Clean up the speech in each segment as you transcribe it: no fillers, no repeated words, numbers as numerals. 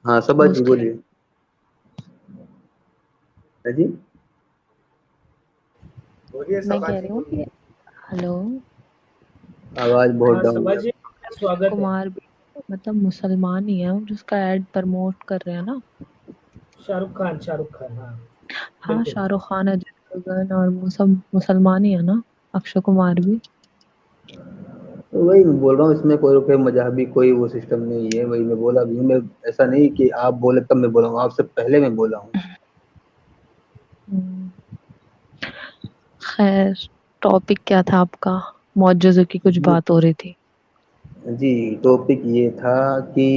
ہاں سبا وہ جی اس کے بولیے. جی بولیے میں سبا کہہ جی رہی ہوں بولیے. کہ ہلو آواز بہت ہاں ڈاؤن سبا ہے. جی سواگت ہے. کمار بھی مطلب مسلمان ہی ہے جس کا ایڈ پرموٹ کر رہے ہیں نا. شاہ رخ خان ہاں ہاں بالکل. شاہ رخ خان اجے دیوگن اور وہ سب مسلمان ہی ہے نا. اکشے کمار بھی. وہی میں بول رہا ہوں اس میں کوئی مذہبی کوئی وہ سسٹم نہیں ہے. وہی میں بولا بھی ہوں. میں ایسا نہیں کہ آپ بولے تب میں بولا ہوں. آپ سے پہلے میں بولا ہوں. ہم، خیر ٹاپک کیا تھا آپ کا؟ معجزوں کی کچھ جی بات ہو رہی تھی. جی ٹاپک یہ تھا کہ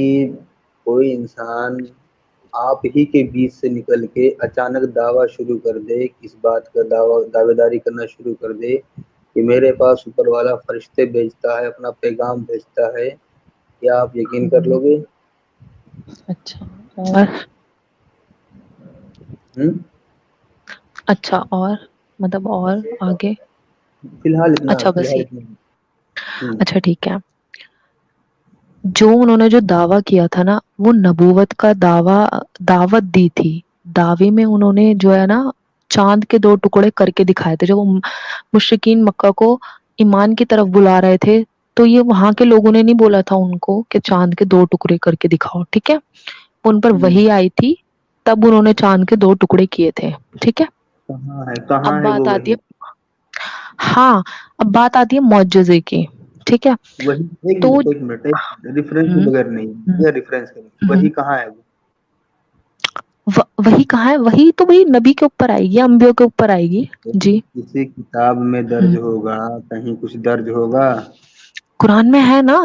کوئی انسان آپ ہی کے بیچ سے نکل کے اچانک دعویٰ شروع کر دے. اس بات کا دعوے داری کرنا شروع کر دے کہ میرے پاس اوپر والا فرشتے بھیجتا ہے, اپنا پیغام بھیجتا ہے. کیا آپ یقین کر لو گے؟ اچھا اور ہم؟ اچھا اور مطلب اور بس یہی آگے. ٹاپک ہے. فی الحال اتنا اچھا فی بس الحال یہ. اتنا. ہم. اچھا ٹھیک ہے. جو انہوں نے جو دعویٰ کیا تھا نا وہ نبوت کا دعوت دی تھی. دعوے میں انہوں نے جو ہے نا چاند کے 2 ٹکڑے کر کے دکھائے تھے. جو مشرکین مکہ کو ایمان کی طرف بلا رہے تھے تو یہ وہاں کے لوگوں نے نہیں بولا تھا ان کو کہ چاند کے 2 ٹکڑے کر کے دکھاؤ. ٹھیک ہے. ان پر ہم. وحی آئی تھی تب انہوں نے چاند کے 2 ٹکڑے کیے تھے. ٹھیک ہے. اب کہاں ہے بات وہ آتی وہی؟ ہے. ہاں اب بات آتی ہے معجزے کی. ٹھیک ہے. وہی ایک تو منٹ ایک منٹ ریفرنس کے ہوں بغیر نہیں. ہوں یہ ریفرنس کریں ہوں وہی کہاں ہے وہ؟ وہی کہاں ہے؟ وہی تو وہی نبی کے اوپر آئے گی, انبیاء کے اوپر آئے گی. جی کسی کتاب میں درج ہوں ہوگا, کہیں کچھ درج ہوگا. قرآن میں ہے نا.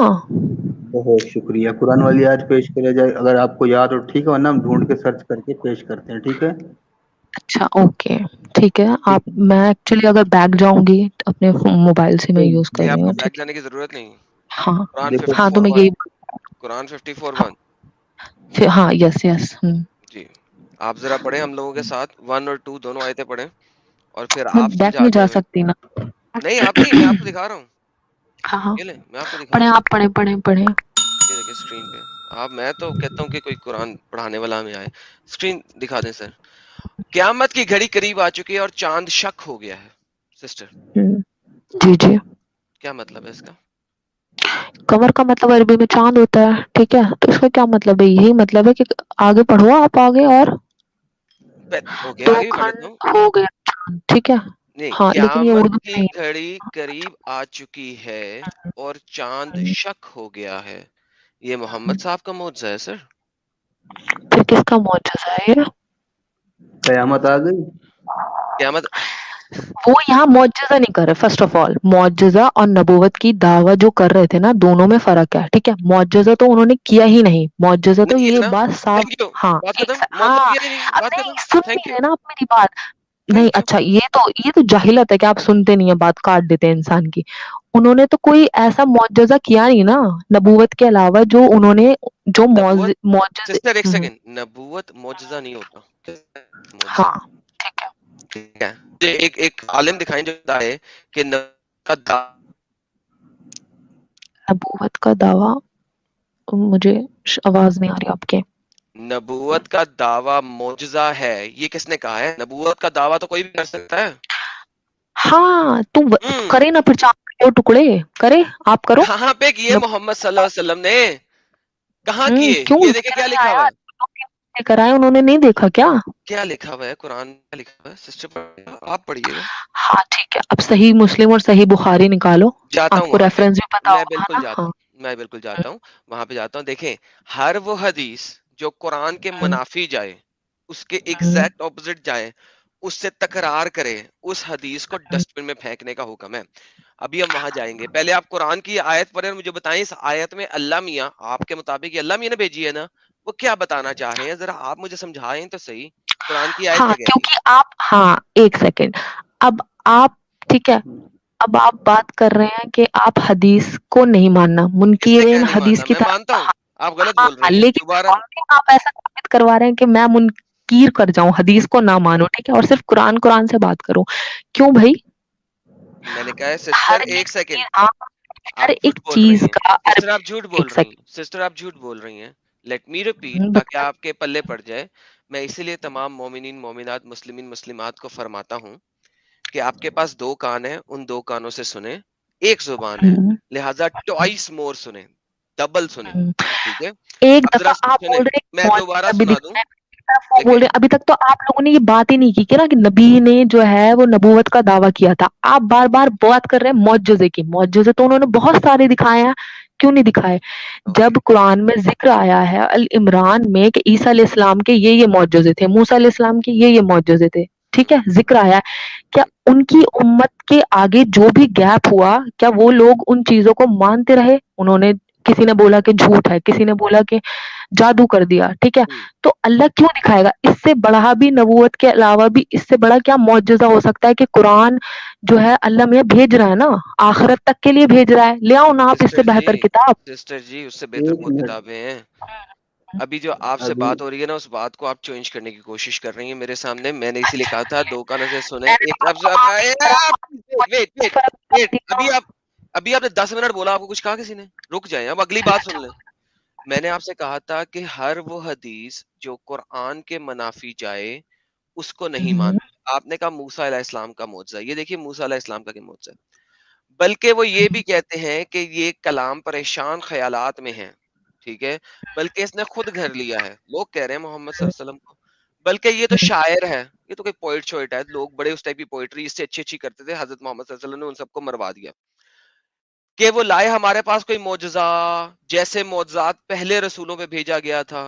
بہت شکریہ. قرآن والی آج پیش کرے جائے اگر آپ کو یاد ہو ٹھیک ہے, ورنہ ہم ڈھونڈ کے سرچ کر کے پیش کرتے ہیں. ٹھیک ہے. اچھا اوکے ٹھیک ہے. ٹھیک آپ میں ایکچولی اگر بیک جاؤں گی اپنے موبائل سے میں ہے یوز کر نہیں رہی آپ کو ہوں. بیک ٹھیک ہے. جانے کی ضرورت نہیں. ہاں قرآن دیکھو. ہاں تو میں یہی 54:1 قرآن 54:1 ہاں یس یس. جی آپ ذرا پڑھیں ہم لوگوں کے ساتھ 1 اور 2 دونوں آیتیں پڑھیں اور پھر میں آپ بیک نہیں سمجھا دیں جا ہمیں. سکتی نا. نہیں آپ نہیں, میں آپ کو دکھا رہا ہوں. ہاں ہاں یہ لیں میں آپ کو دکھا پڑھیں, رہا ہوں. آپ پڑھیں. یہ دیکھیں اسکرین پہ. میں تو کہتا ہوں کہ کوئی قرآن پڑھانے والا ہمیں آئے. اسکرین دکھا دیں سر. قیامت کی گھڑی قریب آ چکی ہے اور چاند شک ہو گیا ہے. سسٹر جی جی. کیا مطلب ہے اس کا؟ قمر کا مطلب عربی میں چاند ہوتا ہے. ٹھیک ہے. تو اس کا کیا مطلب ہے؟ یہی مطلب ہے کہ آگے پڑھو آپ آگے. اور اوکے 2 آگے بھی پڑھ لیتا کھنڈ ہوں. ہو گیا چاند. ٹھیک ہے. نہیں, ہاں لیکن یہ قیامت اردو کی میں نہیں گھڑی قریب آ چکی ہے اور چاند ہے. شک ہو گیا ہے. یہ محمد صاحب کا معجزہ ہے سر. پھر کس کا معجزہ ہے یہ؟ قیامت آ گئی. قیامت وہ یہاں معجزہ نہیں کر رہے. فرسٹ آف آل معجزہ اور نبوت کی دعویٰ جو کر رہے تھے نا دونوں میں فرق ہے. ٹھیک ہے. معجزہ تو انہوں نے کیا ہی نہیں. معجزہ تو نہیں یہ کیا نا. بات صاف. Thank you. ہاں بات ایک ختم. ہاں معجزہ کیا ہی نہیں. اب بات ختم. نہیں سن نہیں تھینک یو. رہے نا آپ میری بات. نہیں تھینک یو. اچھا یہ تو جاہلت ہے کہ آپ سنتے نہیں ہیں, بات کاٹ دیتے ہیں انسان کی. انہوں نے تو کوئی ایسا معجزہ کیا نہیں نا نبوت کے علاوہ جو انہوں نے جو نبوت معجزے. سسٹر ایک سیکنڈ. نبوت معجزہ نہیں ہوتا. معجزہ ہاں ٹھیک ہے. ٹھیک ہے. مجھے ایک عالم دکھائیں جو بتا ہے کہ نبوت کا نبوت کا دعویٰ مجھے آواز نہیں آ رہی آپ کے. نبوت کا دعویٰ معجزہ ہے, یہ کس نے کہا ہے؟ نبوت کا دعویٰ تو کوئی بھی کر سکتا ہے. ہاں تم ہم کرے نا پھر چاند کے 2 ٹکڑے کرے. آپ کرو. کہاں پہ کیے محمد صلی اللہ علیہ وسلم نے؟ کہاں کیے؟ کیوں یہ دیکھیں ذکر کیا میں لکھا آیا. ہوا ہے. لے کر آئے انہوں نے نہیں دیکھا کیا؟ کیا لکھا ہوا ہے قرآن میں؟ کیا لکھا ہوا ہے سسٹر؟ آپ پڑھیے گا. ہاں ٹھیک ہے. اب صحیح مسلم اور صحیح بخاری نکالو. جاتا آپ ہوں کو وہاں پہ. ریفرنس بھی پتا میں ہوگا بالکل نا. جاتا ہاں ہوں. میں بالکل جاتا ہوں وہاں پہ جاتا ہوں. دیکھیں ہر وہ حدیث جو قرآن کے منافی جائے, اس کے ایگزیکٹ اپوزٹ جائے, اس سے تکرار کرے, اس حدیث کو ڈسٹ بن میں پھینکنے کا حکم ہے. ابھی ہم وہاں جائیں گے. پہلے آپ قرآن کی آیت پڑھیں اور مجھے بتائیں اس آیت میں اللہ میاں آپ کے مطابق یہ اللہ میاں نے بھیجی ہے نا, وہ کیا بتانا چاہ رہے ہیں؟ ذرا آپ مجھے سمجھائیں تو صحیح. قرآن کی آیت ہاں کیا کہتی ہے؟ کیونکہ آپ ہاں ایک سیکنڈ. اب آپ ٹھیک ہے. اب آپ بات کر رہے ہیں کہ آپ حدیث کو نہیں ماننا, کس نے کہا منکرین نہیں حدیث ماننا؟ کی میں مانتا طرف. ہوں. آپ غلط ہاں بول رہی ہیں لیکن دوبارہ. آپ ایسا ثابت کروا رہے ہیں کہ میں منکر کر جاؤں, حدیث کو نہ مانو. ٹھیک ہے. اور صرف قرآن سے بات کرو. کیوں بھائی؟ میں نے کہا ہے سسٹر ہر ایک سیکنڈ. چیز ہاں آپ ہر جھوٹ ایک بول چیز رہی ہیں کا سسٹر. عربی. آپ جھوٹ بول ایک رہی ہیں سیکنڈ. سسٹر. آپ جھوٹ بول رہی ہیں. لیٹ می ریپیٹ تاکہ آپ کے پلے پڑ جائے. میں اسی لیے تمام مومنین مومنات مسلمین مسلمات کو فرماتا ہوں کہ آپ کے پاس 2 کان ہیں, ان 2 کانوں سے سنیں, 1 زبان ہے لہذا ٹوائس مور سنیں, ڈبل سنیں, ٹھیک ہے. ایک اب ذرا دفعہ آپ سنیں, بول رہے میں ہیں دوبارہ ابھی سنا دوں. وہ بول دیکھیں رہے ابھی تک تو آپ لوگوں نے یہ بات ہی نہیں کی کہ نا کہ نبی نے جو ہے وہ نبوت کا دعویٰ کیا تھا. آپ بار بار بات کر رہے ہیں معجزے کی. معجزے تو انہوں نے بہت سارے دکھائے ہیں, کیوں نہیں دکھائے؟ اوکے جب قرآن میں ذکر آیا ہے العمران میں کہ عیسیٰ علیہ السلام کے یہ معجزے تھے, موسیٰ علیہ السلام کے یہ معجزے تھے, ٹھیک ہے, ذکر آیا ہے, کیا ان کی امت کے آگے جو بھی گیپ ہوا کیا وہ لوگ ان چیزوں کو مانتے رہے؟ انہوں نے, کسی نے بولا کہ جھوٹ ہے, کسی نے بولا کہ جادو کر دیا, ٹھیک ہے, تو اللہ کیوں دکھائے گا؟ اس سے بڑا بھی نبوت کے علاوہ بھی اس سے بڑا کیا معجزہ ہو سکتا ہے کہ قرآن جو ہے اللہ میاں بھیج رہا ہے نا, آخرت تک کے لیے بھیج رہا ہے, لے آؤ نا آپ اس سے بہتر کتاب. سسٹر جی اس سے بہتر ایک بہت منٹ کتابیں ہیں. ابھی جو آپ سے ابھی بات ہو رہی ہے نا اس بات کو آپ چینج کرنے کی کوشش کر رہی ہیں میرے سامنے. میں نے اسی لیے کہا تھا 2 کانوں سے سنیں, میں نے ایک آپ کو آپ کی طرح ویٹ. ابھی آپ نے 10 منٹ بولا, آپ کو کچھ کہا کسی نے؟ رک جائیں, اب اگلی بات سن لیں. میں نے آپ سے کہا تھا کہ ہر وہ حدیث جو قرآن کے منافی جائے اس کو نہیں مانتے. آپ نے کہا موسیٰ علیہ السلام کا معجزہ, یہ دیکھیے موسیٰ علیہ السلام کا کیا معجزہ ہے. بلکہ وہ یہ بھی کہتے ہیں کہ یہ کلام پریشان خیالات میں ہے, ٹھیک ہے, بلکہ اس نے خود گھر لیا ہے. لوگ کہہ رہے ہیں محمد صلی اللہ علیہ وسلم کو, بلکہ یہ تو شاعر ہے, یہ تو کوئی پوئٹ شوئٹ ہے. لوگ بڑے اس ٹائپ کی پوئٹری اس سے اچھی کرتے تھے, حضرت محمد صلی اللہ علیہ وسلم نے ان سب کو مروا دیا کہ وہ لائے ہمارے پاس کوئی معجزہ جیسے معجزات پہلے رسولوں پہ بھیجا گیا تھا.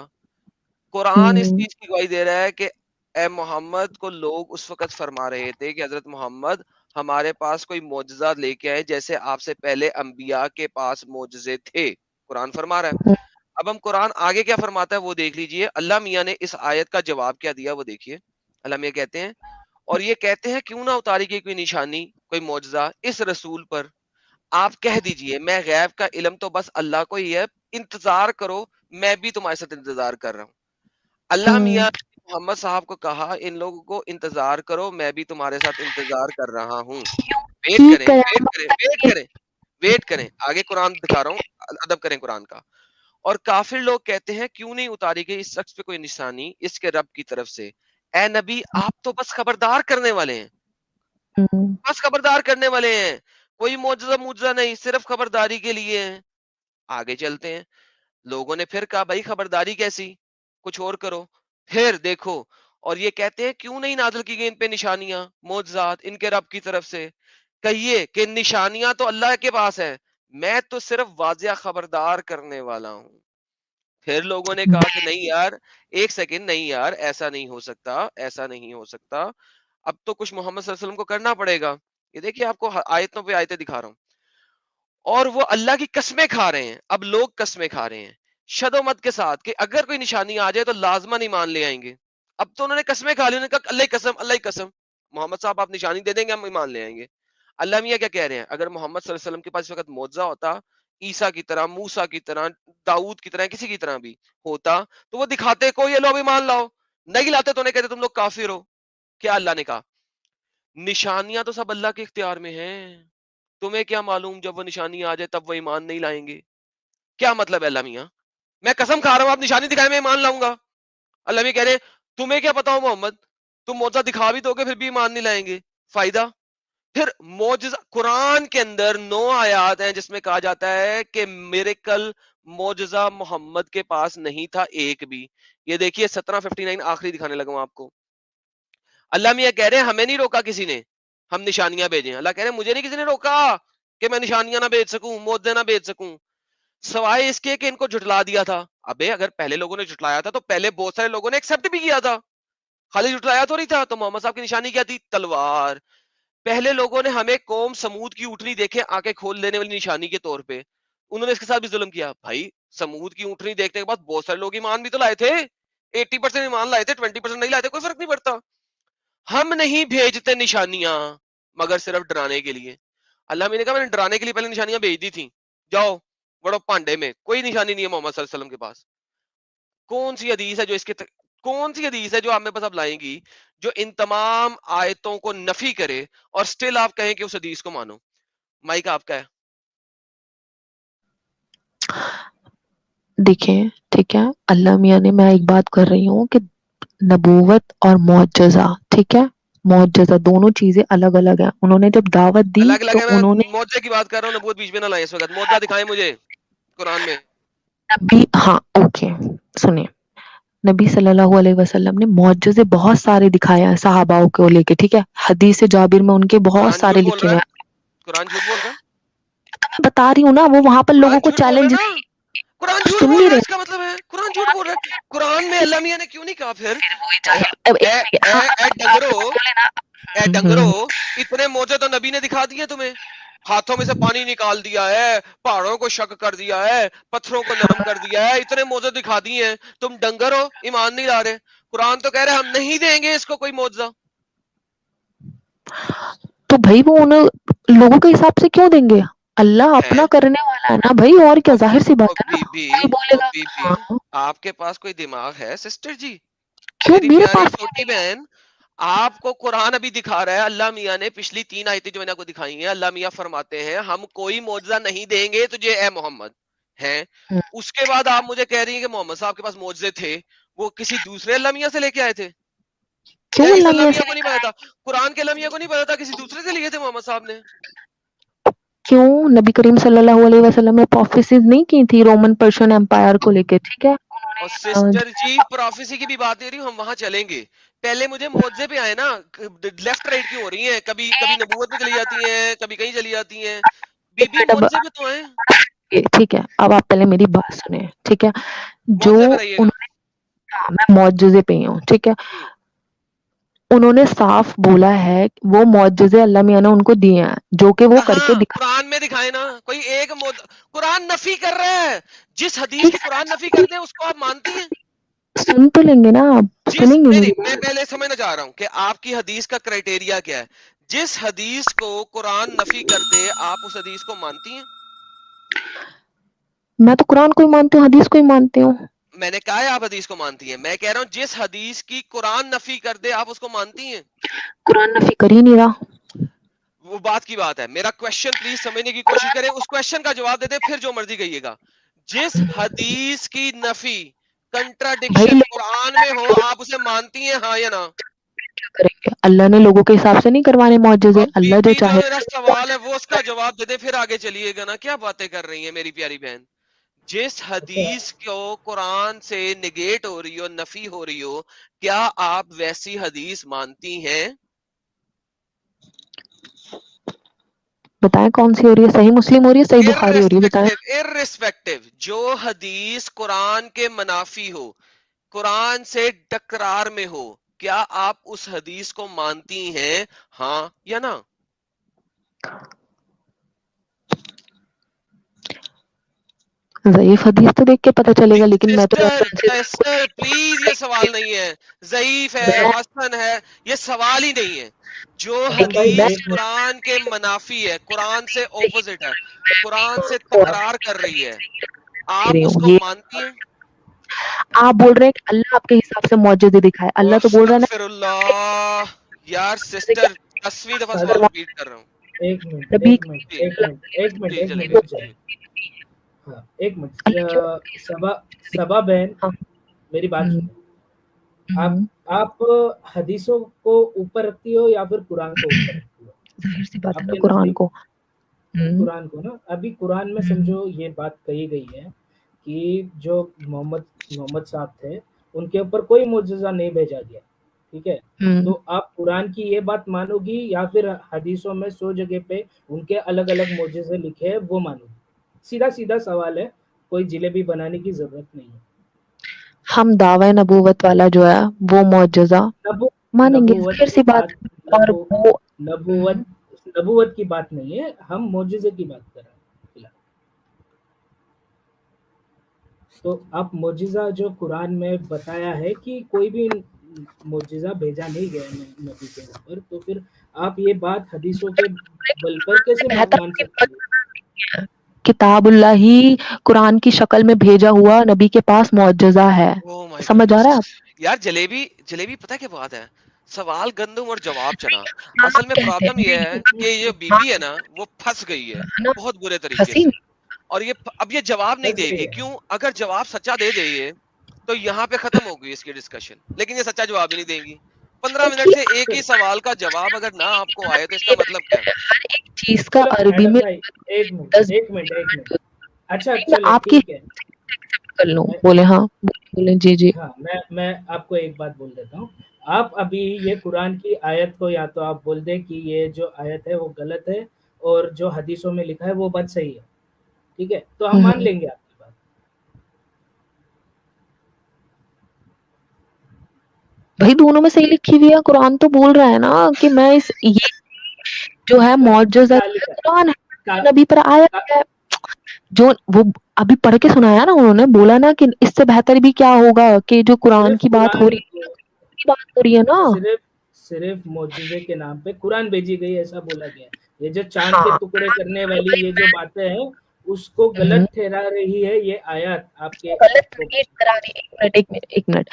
قرآن اس چیز کی گواہی دے رہا ہے کہ اے محمد کو لوگ اس وقت فرما رہے تھے کہ حضرت محمد ہمارے پاس کوئی معجزہ لے کے آئے جیسے آپ سے پہلے انبیاء کے پاس معجزے تھے. قرآن فرما رہا ہے. اب ہم قرآن آگے کیا فرماتا ہے وہ دیکھ لیجئے. اللہ میاں نے اس آیت کا جواب کیا دیا وہ دیکھیے. اللہ میاں کہتے ہیں, اور یہ کہتے ہیں کیوں نہ اتاری گئی کوئی نشانی کوئی معجزہ اس رسول پر. آپ کہہ دیجئے میں غیب کا علم تو بس اللہ کو ہی ہے, انتظار کرو میں بھی تمہارے ساتھ انتظار کر رہا ہوں. اللہ میاں محمد صاحب کو کہا ان لوگوں کو انتظار کرو میں بھی تمہارے ساتھ انتظار کر رہا ہوں. ویٹ کریں ویٹ کریں ویٹ کریں ویٹ کریں, آگے قرآن دکھا رہا ہوں, ادب کریں قرآن کا. اور کافر لوگ کہتے ہیں کیوں نہیں اتاری گئی اس شخص پہ کوئی نشانی اس کے رب کی طرف سے. اے نبی آپ تو بس خبردار کرنے والے ہیں, بس خبردار کرنے والے ہیں, کوئی معجزہ نہیں, صرف خبرداری کے لیے ہیں. آگے چلتے ہیں. لوگوں نے پھر کہا بھائی خبرداری کیسی, کچھ اور کرو. پھر دیکھو, اور یہ کہتے ہیں کیوں نہیں نازل کی گئی ان پہ نشانیاں معجزات ان کے رب کی طرف سے. کہیے کہ نشانیاں تو اللہ کے پاس ہیں, میں تو صرف واضح خبردار کرنے والا ہوں. پھر لوگوں نے کہا کہ نہیں یار, ایک سیکنڈ, نہیں یار ایسا نہیں ہو سکتا, ایسا نہیں ہو سکتا, اب تو کچھ محمد صلی اللہ علیہ وسلم کو کرنا پڑے گا. یہ دیکھیے آپ کو آیتوں پہ آیتیں دکھا رہا ہوں. اور وہ اللہ کی قسمیں کھا رہے ہیں. اب لوگ قسمیں کھا رہے ہیں شد و مت کے ساتھ کہ اگر کوئی نشانی آ جائے تو لازمن ایمان لے آئیں گے. اب تو انہوں نے قسمیں کھا لی, انہوں نے کہا اللہ کی قسم اللہ کی قسم محمد صاحب آپ نشانی دے دیں گے ہم ایمان لے آئیں گے. اللہ میاں کیا کہہ رہے ہیں, اگر محمد صلی اللہ علیہ وسلم کے پاس اس وقت معجزہ ہوتا, عیسیٰ کی طرح, موسیٰ کی طرح, داؤد کی طرح, کسی کی طرح بھی ہوتا تو وہ دکھاتے کو یہ لو ایمان لاؤ, نہیں لاتے تو انہیں کہتے تم لوگ کافر ہو. کیا اللہ نے کہا نشانیاں تو سب اللہ کے اختیار میں ہیں, تمہیں کیا معلوم جب وہ نشانی آ جائے تب وہ ایمان نہیں لائیں گے. کیا مطلب ہے اللہ میاں, میں قسم کھا رہا ہوں آپ نشانی دکھائے میں ایمان لاؤں گا. اللہ میاں کہہ رہے ہیں تمہیں کیا پتا ہو محمد, تم معجزہ دکھا بھی دو گے پھر بھی ایمان نہیں لائیں گے, فائدہ. پھر معجزہ قرآن کے اندر 9 آیات ہیں جس میں کہا جاتا ہے کہ میریکل معجزہ محمد کے پاس نہیں تھا ایک بھی. یہ دیکھیے 1759 آخری دکھانے لگا ہوں آپ کو. اللہ میاں کہہ رہے ہیں ہمیں نہیں روکا کسی نے ہم نشانیاں بھیجیں. اللہ کہہ رہے ہیں مجھے نہیں کسی نے روکا کہ میں نشانیاں نہ بھیج سکوں, معجزے نہ بھیج سکوں, سوائے اس کے کہ ان کو جھٹلا دیا تھا. ابے اگر پہلے لوگوں نے جھٹلایا تھا تو پہلے بہت سارے لوگوں نے ایکسپٹ بھی کیا تھا, خالی جھٹلایا تو نہیں تھا. تو محمد صاحب کی نشانی کیا تھی, تلوار. پہلے لوگوں نے ہمیں قوم سمود کی اونٹنی دیکھے آنکھیں کھول لینے والی نشانی کے طور پہ, انہوں نے اس کے ساتھ بھی ظلم کیا. بھائی سمود کی اونٹنی دیکھنے کے بعد بہت سارے لوگ ایمان بھی تو لائے تھے, 80% ایمان لائے تھے, 20% نہیں لائے تھے, کوئی فرق نہیں پڑتا. ہم نہیں بھیجتے نشانیاں مگر صرف ڈرانے کے لیے. اللہ میں نے کہا میں نے ڈرانے کے لیے پہلے نشانیاں بھیج دی تھیں, جاؤ بڑو پانڈے میں, کوئی نشانی نہیں ہے محمد صلی اللہ علیہ وسلم کے پاس. کون سی حدیث ہے جو اس کے کون سی حدیث ہے جو آپ میں پاس اب لائیں گی جو ان تمام آیتوں کو نفی کرے اور سٹل آپ کہیں کہ اس حدیث کو مانو. مائک آپ کا ہے. دیکھیں ٹھیک ہے، اللہ میاں نے، میں ایک بات کر رہی ہوں کہ نبوت اور معجزہ، ٹھیک ہے، معجزہ دونوں چیزیں الگ الگ ہیں. انہوں نے جب دعوت دی الگ الگ تو ہے. میں انہوں نے معجزے کی بات کر رہا ہوں, نبوت بیچ میں نہ لائیں اس وقت. معجزہ دکھائیں مجھے قرآن میں. نبی، ہاں اوکے سنیں، نبی صلی اللہ علیہ وسلم نے معجزے بہت سارے دکھائے ہیں صحاباؤں کو لے کے، ٹھیک ہے، حدیث جابر میں ان کے بہت قرآن جھوٹ سارے بول لکھے رہا ہوئے ہے, ہیں. قرآن جھوٹ بول رہا ہے, میں بتا رہی ہوں نا، وہ وہاں پر لوگوں قرآن کو جھوٹ بول رہا ہے چیلنج نا, قرآن جھوٹ سن بول نہیں رہا ہے, رہے. اس کا مطلب ہے قرآن جھوٹ بول رہا ہے. قرآن میں اللہ میاں نے کیوں نہیں کہا پھر اے ڈنگرو, اے ڈنگرو, اتنے موجے تو نبی نے دکھا دیے تمہیں. ہاتھوں میں سے پانی نکال دیا ہے, پہاڑوں کو شک کر دیا ہے, پتھروں کو نرم کر دیا ہے, اتنے موجے دکھا دیے ہیں. تم ڈنگر ہو, ایمان نہیں لا رہے. قرآن تو کہہ رہے ہم نہیں دیں گے اس کو کوئی معجزہ. تو بھائی وہ ان لوگوں کے حساب سے کیوں دیں گے؟ اللہ ہے اپنا کرنے والا ہے نا بھائی، اور کیا، ظاہر سی بات ہے نا. کوئی بولے گا ہاں آپ کے پاس کوئی دماغ ہے سسٹر جی؟ کیوں میری میرے پیاری پاس چھوٹی بہن, آپ کو قرآن ابھی دکھا رہا ہے. اللہ میاں نے پچھلی 3 آیتیں جو میں نے آپ کو دکھائی ہیں, اللہ میاں فرماتے ہیں ہم کوئی معجزہ نہیں دیں گے تجھے اے محمد ہیں. اس کے بعد آپ مجھے کہہ رہی ہیں کہ محمد صاحب کے پاس معجزے تھے, وہ کسی دوسرے اللہ میاں سے لے کے آئے تھے کیوں یا اس اللہ اللہ میاں میاں سے کو نہیں پتا تھا؟ قرآن کے اللہ میاں کو نہیں پتا تھا, کسی دوسرے سے لیے تھے محمد صاحب نے. کیوں نبی کریم صلی اللہ علیہ وسلم نے پروفیسیز نہیں کی تھی رومن پرشین امپائر کو لے کے، ٹھیک ہے. اور سسٹر جی پروفیسی کی بھی بات نہیں رہی, ہم وہاں چلیں گے. پہلے مجھے معجزے پہ آئے نا, لیفٹ رائٹ کیوں ہو رہی ہیں, کبھی کبھی نبوت پہ چلی جاتی ہیں, کبھی کہیں چلی جاتی ہیں. بی بی معجزے پہ تو آئے, ٹھیک ہے، اب آپ پہلے میری بات سنیں، ٹھیک ہے. جو معجزے پہ رہیے گا. انہوں نے، میں معجزے پہ ہی ہوں، ٹھیک ہے. انہوں نے صاف بولا ہے وہ معجزے اللہ میاں نے ان کو دیے ہیں جو کہ وہ کر کہاں کے دکھا. قرآن میں دکھائے نا کوئی ایک قرآن نفی کر رہا ہے. جس حدیث ٹھیک کو قرآن نفی کر دے اس کو آپ مانتی ہیں؟ ہے، سن تو لیں گے نا آپ، جس سنیں گے نہیں میری نہیں, میں پہلے سمجھنا چاہ رہا ہوں کہ آپ کی حدیث کا کرائٹیریا کیا ہے. جس حدیث کو قرآن نفی کر دے آپ اس حدیث کو مانتی ہیں؟ میں تو قرآن کو ہی مانتی ہوں، حدیث کو ہی مانتی ہوں. میں نے کہا ہے آپ حدیث کو مانتی ہیں, میں کہہ رہا ہوں جس حدیث کی قرآن نفی کر دے آپ اس کو مانتی ہیں؟ قرآن نفی کر ہی نہیں رہا. وہ بات کی بات ہے. میرا کوشچن پلیز سمجھنے کی کوشش کریں, اس کوشچن کا جواب دے دیں, پھر جو مرضی کہیے گا. جس حدیث کی نفی, بھائی کنٹراڈکشن قرآن میں ہو, آپ اسے مانتی ہیں ہاں یا نہ؟ کریں گے، اللہ نے لوگوں کے حساب سے نہیں کروانے معجزے، اب بی اللہ جو بی جو چاہے. میرا سوال ہے وہ اس کا جواب دے دے, پھر آگے چلیے گا نا. کیا باتیں کر رہی ہیں میری پیاری بہن؟ جس اچھا حدیث کو قرآن سے نگیٹ ہو رہی ہو, نفی ہو رہی ہو, کیا آپ ویسی حدیث مانتی ہیں؟ بتائیں کون سی ہو رہی ہے؟ صحیح مسلم ہو رہی ہے، صحیح بخاری ہو رہی ہے، بتائیں. ارریسپیکٹو جو حدیث قرآن کے منافی ہو, قرآن سے ٹکرار میں ہو, کیا آپ اس حدیث کو مانتی ہیں ہاں یا نہ؟ ضعیف حدیث تو دیکھ کے پتہ چلے گا، لیکن میں تو سسٹر پلیز, یہ سوال نہیں ہے. ضعیف ہے, حسن ہے, یہ سوال ہی نہیں ہے. جو حسن بھائی حدیث ایک منٹ. قرآن کے منافی ہے, قرآن سے اپوزٹ ہے, قرآن سے تکرار کر رہی ہے, آپ اس کو یہ مانتی ہیں؟ آپ بول رہے ہیں کہ اللہ آپ کے حساب سے معجزے دکھائے، اللہ تو بول رہا ہے استغفر اللہ. یار سسٹر 10ویں دفعہ سوال ساجد ریپیٹ کر رہا ہوں. ایک منٹ نبی ایک منٹ جی ایک منٹ ایک منٹ جی ایک چلے منٹ گا رک جائے. جی. ہاں ایک منٹ. صبا بہن میری بات سنو. آپ حدیثوں کو اوپر رکھتی ہو یا پھر قرآن کو اوپر رکھتی ہو؟ ظاہر سی بات ہے آپ نا، کے قرآن نزدیک کو. قرآن کو نا. ابھی قرآن میں سمجھو یہ بات کہی گئی ہے کہ جو محمد صاحب تھے ان کے اوپر کوئی معجزہ نہیں بھیجا گیا, ٹھیک ہے. تو آپ قرآن کی یہ بات مانو گی یا پھر حدیثوں میں 100 جگہ پہ ان کے الگ الگ معجزے لکھے ہیں وہ مانو گی؟ سیدھا سیدھا سوال ہے, کوئی جلیبی بنانے کی ضرورت نہیں ہے. ہم دعوی نبوت والا جو ہے وہ معجزہ مانیں گے، نبوت ظاہر کی سی بات بات. اور وہ نبوت نبوت کی بات نہیں ہے, ہم معجزے کی بات کر رہے ہیں فی الحال. تو آپ معجزہ جو قرآن میں بتایا ہے کہ کوئی بھی معجزہ بھیجا نہیں گیا نبی کے اوپر, تو پھر آپ یہ بات حدیثوں کے بل پر کیسے مان سکتے ہیں؟ کتاب اللہ ہی قرآن کی شکل میں بھیجا ہوا نبی کے پاس معجزہ ہے. Oh my سمجھ آ goodness. رہا ہے آپ؟ یار جلیبی پتہ کیا بات ہے, سوال گندم اور جواب چنا. اصل آپ میں کہتے پرابلم یہ ہے ہیں کہ یہ بی بی ہے نا وہ پھنس گئی ہے نا، بہت برے طریقے پھنسی سے. اور یہ اب یہ جواب نہیں دے گی. کیوں؟ اگر جواب سچا دے دے یہ تو یہاں پہ ختم ہوگی اس کی ڈسکشن. لیکن یہ سچا جواب نہیں دیں گی. 15 منٹ سے ایک ہی سوال کا جواب اگر نہ آپ کو آئے تو اس کا مطلب کیا ہے؟ ہر ایک چیز کا عربی میں ایک منٹ. اچھا چلے آپ کی ٹھیک ہے کر لوں. بولے ہاں بولے. جی جی ہاں میں آپ کو ایک بات بول دیتا ہوں. آپ ابھی یہ قرآن کی آیت کو یا تو آپ بول دیں کہ یہ جو آیت ہے وہ غلط ہے اور جو حدیثوں میں لکھا ہے وہ بات صحیح ہے. ٹھیک ہے تو ہم مان لیں گے آپ کی بات. بھائی دونوں میں صحیح لکھی ہوئی ہے. قرآن تو بول رہا ہے نا کہ میں یہ جو ہے معجزہ قرآن ہے نبی پر آیا ہے. جو وہ ابھی پڑھ کے سنایا نا انہوں نے, بولا نا کہ اس سے بہتر بھی کیا ہوگا کہ جو قرآن کی بات ہو رہی ہے نا. صرف معجزے کے نام پہ قرآن بھیجی گئی ایسا بولا گیا. یہ جو چاند کے ٹکڑے کرنے والی یہ جو باتیں ہیں اس کو غلط ٹھہرا رہی ہے یہ آیات آپ کے. ایک منٹ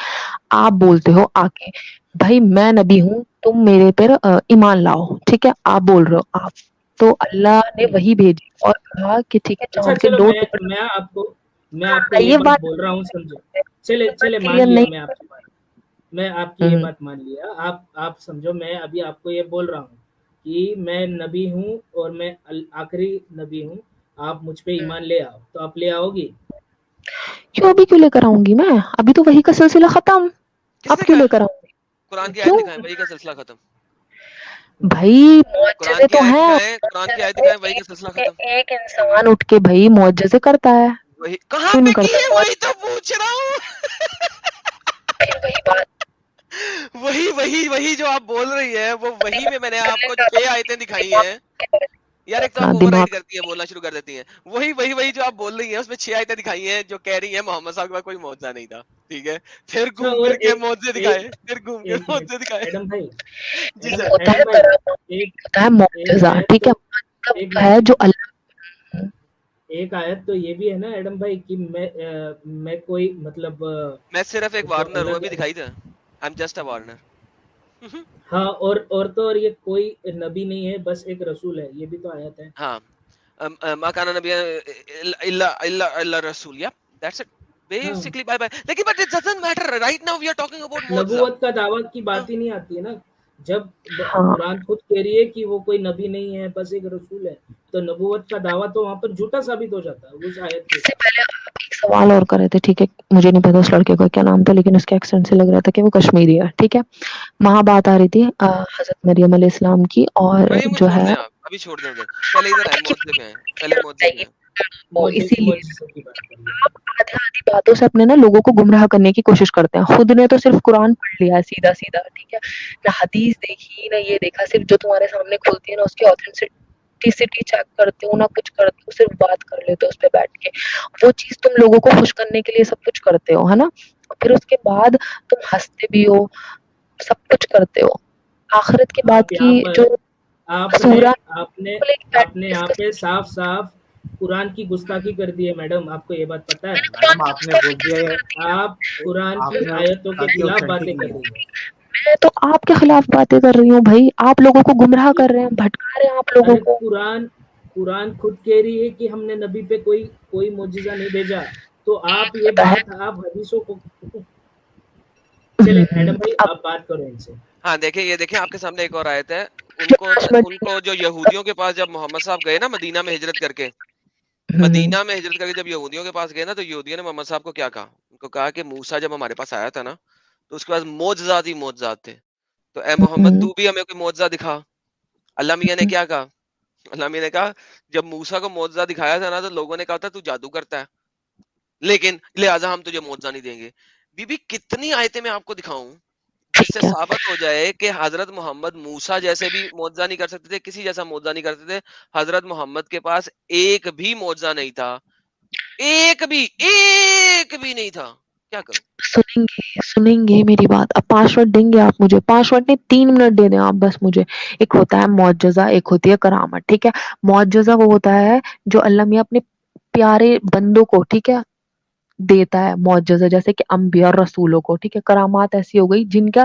آپ بولتے ہو آ کے بھائی میں نبی ہوں تم میرے پر ایمان لاؤ. ٹھیک ہے آپ بول رہے ہو آپ تو اللہ نے وہی بھیجی اور کہا کہ ٹھیک ہے اچھا چاند کے چلو دو میں آپ کو یہ بات بول رہا ہوں سمجھو. چلے مان لیا میں آپ کی بات. میں آپ کی یہ بات مان لیا. آپ سمجھو میں ابھی آپ کو یہ بول رہا ہوں کہ میں نبی ہوں اور میں آخری نبی ہوں. آپ مجھ پہ ایمان لے آؤ تو آپ لے آؤ گی؟ کیوں ابھی کیوں لے کر آؤں گی میں؟ ابھی تو وہی کا سلسلہ ختم. کس اب نے کیوں کہا لے کر آؤں گی؟ قرآن کی آیت کیوں دکھائیں وہی کا سلسلہ ختم؟ بھائی قرآن معجزے کی تو آیت ہیں. دکھائیں, قرآن کی آیت دکھائیں وہی کا سلسلہ ختم. ایک انسان اٹھ کے بھائی معجزے کرتا ہے. وہی کہاں کیوں پہ نہیں کی کرتا؟ ہے وہی تو پوچھ رہا ہوں. پھر وہی بات وہی جو آپ بول رہی ہے وہ وہی میں نے آپ کو 6 آیتیں دکھائی ہیں. یار ایک تو آپ اپنا اوور دماغ رائٹ کرتی ہے, بولنا شروع کر دیتی ہیں. وہی جو آپ بول رہی ہیں اس میں 6 آیتیں دکھائی ہیں جو کہہ رہی ہیں محمد صاحب کے پاس کوئی معجزہ نہیں تھا. ٹھیک ہے پھر اچھا گھوم اور پھر کے معجزے دکھائے, پھر گھوم کے ایک منٹ معجزے دکھائے. ایڈم بھائی جی سر. ہوتا ہے معجزہ. ٹھیک ہے ایک ہے منٹ جو اللہ. ایک آیت تو یہ بھی ہے نا ایڈم بھائی کہ میں کوئی مطلب میں صرف ایک جو وارنر ہوں, اللہ ابھی کے دکھائی تھا. I am just a Warner. ہاں اور تو اور یہ کوئی نبی نہیں ہے بس ایک رسول ہے, یہ بھی تو آیت ہے. ہاں ما کان نبی الا رسول. Yeah that's it basically. Bye bye. لیکن but it doesn't matter right now we are talking about معجزہ. نبوت کا دعویٰ کی بات ہی نہیں آتی ہے نا. جب ہاں قرآن خود کہہ رہی ہے کہ وہ کوئی نبی نہیں ہے بس ایک رسول ہے تو نبوت کا دعویٰ تو وہاں پر جھوٹا ثابت ہو جاتا ہے اس آیت کے اس سے حساب پہلے آپ ایک سوال اور کر رہے تھے. ٹھیک ہے مجھے نہیں پتا اس لڑکے کا کیا نام تھا لیکن اس کے ایکسنٹ سے لگ رہا تھا کہ وہ کشمیری ہے. ٹھیک ہے وہاں بات آ رہی تھی حضرت مریم علیہ السلام کی اور مریم کو جو چھوڑ ہے دیں, آپ ابھی چھوڑ دیں ادھر. پہلے ادھر ہے معجزے پہ ہیں, پہلے معجزے پہ ہیں. تو اسی لیے معجزے کی بات کریے. آپ آدھی باتوں سے اپنے نا لوگوں کو گمراہ کرنے کی کوشش کرتے ہیں. خود نے تو صرف قرآن پڑھ لیا ہے سیدھا سیدھا. ٹھیک ہے نہ حدیث دیکھی نہ یہ دیکھا, صرف جو تمہارے سامنے کھلتی ہے نا اس کی آتھینٹسٹی چیک کرتے ہو, نہ کچھ کرتے ہو, صرف بات کر لیتے ہو اس پہ بیٹھ کے. وہ چیز تم لوگوں کو خوش کرنے کے لیے سب کچھ کرتے ہو ہے نا. پھر اس کے بعد تم ہنستے بھی ہو, سب کچھ کرتے ہو. آخرت کے بعد آپ کی یہاں پر جو آپ نے سورہ آپ نے کو لے کے آپ نے یہاں ڈسکس پہ صاف قرآن کی گستاخی کر دی ہے میڈم. آپ کو یہ بات پتہ ہے؟ میڈم آپ نے بول دیا ہے, آپ قرآن آپ کی نے آیتوں کہا کے کہ خلاف اوتھینٹک باتیں نہیں کر ہے. رہی ہیں. میں تو آپ کے خلاف باتیں کر رہی ہوں بھائی. آپ لوگوں کو گمراہ کر رہے ہیں, بھٹکا رہے ہیں آپ لوگوں ارے کو. قرآن خود کہہ رہی ہے کہ ہم نے نبی پہ کوئی معجزہ نہیں بھیجا. تو آپ یہ پتا ہے بات آپ حدیثوں کو چلے ایڈم بھائی اب آپ بات کرو ان سے. ہاں دیکھیں یہ دیکھیں آپ کے سامنے ایک اور آیت ہے. جو 5 ان منٹ کو جو یہودیوں کے پاس جب محمد صاحب گئے نا مدینہ میں ہجرت کر کے, مدینہ میں ہجرت کر کے جب یہودیوں کے پاس گئے نا تو یہودیوں نے محمد صاحب کو کیا کہا؟ ان کو کہا کہ موسیٰ جب ہمارے پاس آیا تھا نا تو اس کے پاس معجزات ہی معجزات تھے, تو اے محمد تو بھی ہمیں کوئی معجزہ دکھا. اللہ میاں نے کیا کہا؟ اللہ میاں نے کہا جب موسیٰ کو معجزہ دکھایا تھا نا تو لوگوں نے کہا تھا تو جادو کرتا ہے, لیکن لہٰذا ہم تجھے معجزہ نہیں دیں گے. بی بی کتنی آیتیں میں آپ کو دکھاؤں جس سے ٹھیک ہے ثابت ہو جائے کہ حضرت محمد موسیٰ جیسے بھی معجزہ نہیں کر سکتے تھے, کسی جیسا معجزہ نہیں کرتے تھے. حضرت محمد کے پاس ایک بھی معجزہ نہیں تھا, ایک بھی نہیں تھا. کیا کروں؟ سنیں گے میری بات. اب 5 منٹ دیں گے آپ مجھے؟ 5 منٹ نہیں 3 منٹ دے دیں آپ بس مجھے. ایک ہوتا ہے معجزہ, ایک ہوتی ہے کرامت. ٹھیک ہے معجزہ وہ ہوتا ہے جو اللہ میاں اپنے پیارے بندوں کو ٹھیک ہے دیتا ہے معجزہ, جیسے کہ انبیاء اور رسولوں کو. ٹھیک ہے کرامات ایسی ہو گئی جن کا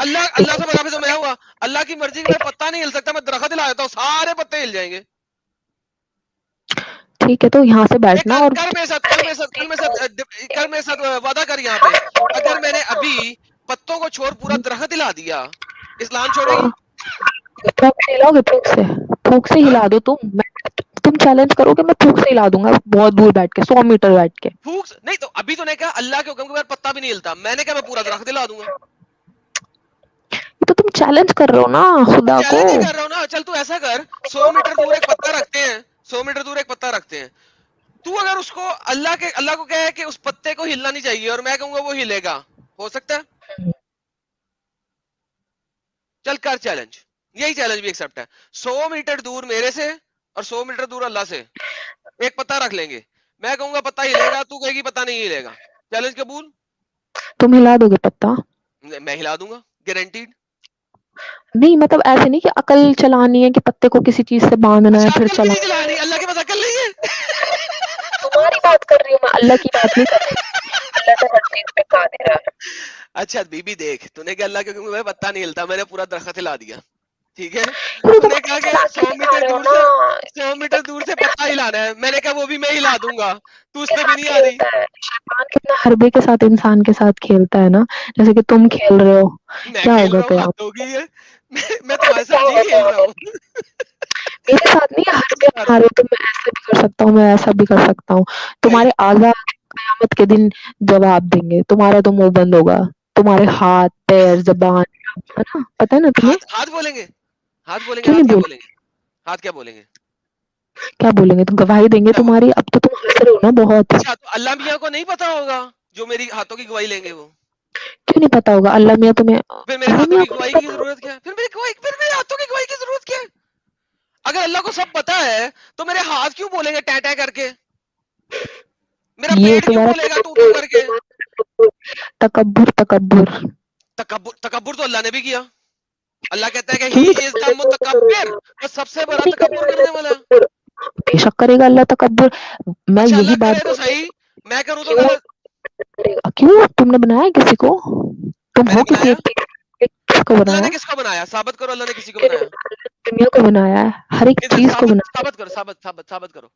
اللہ سے منافع میں ہوا, اللہ کی مرضی میں پتا نہیں ہل سکتا, میں درخت ہلا دیتا ہوں سارے پتے ہل جائیں گے. ٹھیک ہے تو یہاں سے بیٹھنا اور کل میرے ساتھ وعدہ کر یہاں پہ, اگر میں نے ابھی پتوں کو چھوڑ پورا درخت ہلا دیا, اسلام چھوڑے گی؟ پھونک سے ہلاؤ گے, پھونک سے ہلا دو تم چیلنج کرو کہ میں پھونک سے ہلا دوں گا بہت دور بیٹھ کے 100 میٹر بیٹھ کے. پھونک نہیں تو ابھی تو نے کہا اللہ کے حکم کے بعد پتا بھی نہیں ہلتا, میں نے کہا میں پورا درخت ہلا دوں گا. تو تم چیلنج کر رہے ہو نا خدا کو. چیلنج ہی کر رہا ہوں نا. چل تو ایسا کر, 100 میٹر دور ایک پتا رکھتے ہیں, 100 میٹر دور ایک پتا رکھتے ہیں, تو اگر اس کو اللہ کو کہے کہ اس پتے کو ہلنا نہیں چاہیے اور میں کہوں گا وہ ہلے گا, ہو سکتا ہے؟ چل کر چیلنج, یہی چیلنج بھی ایکسپٹ ہے. 100 میٹر دور میرے سے اور 100 میٹر دور اللہ سے ایک پتا رکھ لیں گے, میں کہوں گا پتا ہلے گا, تو کہے گی پتا نہیں ہلے گا. چیلنج قبول؟ تم ہلا دو گے پتا؟ میں ہلا دوں گا, گارنٹیڈ. نہیں مطلب ایسے نہیں کہ عقل چلانی ہے کہ پتے کو کسی چیز سے باندھنا ہے اچھا پھر عقل بھی نہیں چلانا. چلانی, اللہ کے پاس عقل نہیں ہے. تمہاری بات کر رہی ہوں میں, اللہ کی بات نہیں کر رہی. اللہ تو ہر چیز پہ قادر ہے. اچھا بی بی دیکھ, تو نے کہ اللہ کے حکم میں پتا نہیں ہلتا, میں نے پورا درخت ہلا دیا, ٹھیک ہے. تو نے کہا کہ 100 میٹر دور سے پتا ہلانا ہے, میں نے کہا وہ بھی میں ہلا دوں گا, تو اس پہ بھی نہیں آ رہی. شیطان کتنا حربے کے ساتھ انسان کے ساتھ کھیلتا ہے نا, جیسے کہ تم کھیل رہے ہو. میں کیا کھیل ہوگا رہا ہوں, قیامت حد ہو گئی ہے, میں تمہارے ساتھ نہیں کھیل رہا ہوں. میرے ساتھ نہیں, حربے مارو تو میں ایسا بھی کر سکتا ہوں, میں ایسا بھی کر سکتا ہوں. تمہارے آزاد قیامت کے دن جواب دیں گے, تمہارا تو منہ بند ہوگا, تمہارے ہاتھ پیر زبان ہے نا, پتا ہے نا تمہیں. ہاتھ بولیں گے, ہاتھ بولیں گے, کیوں ہاتھ نہیں کیا بول, بولیں گے, ہاتھ کیا بولیں گے, کیا بولیں گے؟ تم گواہی دیں گے کیا بولیں تمہاری. اب تو تم ہنس رہے ہو نا بہت. گے؟ اچھا تو اللہ میاں کو نہیں پتا ہوگا جو میری ہاتھوں کی گواہی لیں گے وہ؟ کیوں نہیں پتا ہوگا؟ اللہ میاں تمہیں, پھر میرے اللہ ہاتھوں میاں کی کو نہیں گواہی کی پتا. ضرورت کیا ہے؟ پھر میرے ہاتھوں کی گواہی کی ضرورت کیا ہے؟ اگر اللہ کو سب پتا ہے تو میرے ہاتھ کیوں بولیں گے ٹے ٹے کر کے؟ میرا یہ پیٹ کیوں تمہارا بولے گا تو تو کر کے؟ تکبر تکبر. تکبر تو اللہ نے بھی کیا. اللہ کہتا ہے کہ کیوں ہی نہیں از دا متکبر, وہ سب سے بڑا تکبر کرنے والا ہے. بے شک کرے گا اللہ تکبر. میں اچھا یہی اللہ بات کرے تو صحیح, میں کروں تو کیوں غلط. کیوں تم نے بنایا کسی کو؟ تم میں نے ہو کسی بنایا؟ ایک کو اللہ بنایا؟ نے کس کو بنایا؟ ثابت کرو اللہ نے کسی کو کہ بنایا. دنیا کو بنایا ہے, ہر ایک ادھر چیز کو ثابت بنایا. ثابت کرو, ثابت کرو.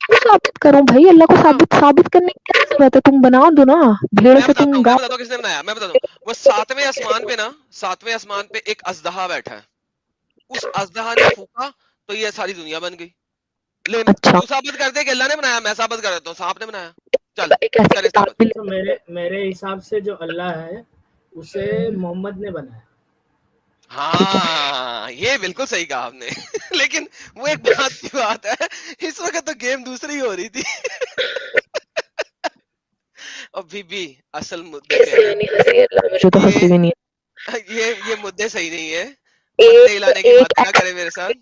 کیوں ثابت کروں بھائی؟ اللہ کو بتاؤ. ثابت کرنے کی کیا ضرورت ہے؟ تم بنا دو نا, بھیڑ میں سے بتاتا تم ہوں گاؤ. کس نے بنایا, میں بتاتا ہوں. وہ 7ویں آسمان پہ ایک اژدہا بیٹھا ہے, اس اژدہا نے پھونکا تو یہ ساری دنیا بن گئی. لیکن اچھا تو ثابت کر دے کہ اللہ نے بنایا, میں ثابت کر دیتا ہوں سانپ نے بنایا. چل ایک ایسی کرے کتاب ثابت. بھی تو میرے حساب سے جو اللہ ہے اسے محمد نے بنایا. ہاں یہ بالکل صحیح کہا آپ نے. لیکن وہ ایک بات کی بات ہے, اس وقت تو گیم دوسری ہو رہی تھی. اور بھی اصل مدے پہ آئیں. مجھے تو ہنسی بھی نہیں یہ مدے صحیح نہیں ہے, ہے. پتے ہلانے کی باتیں نہ کرے میرے ساتھ.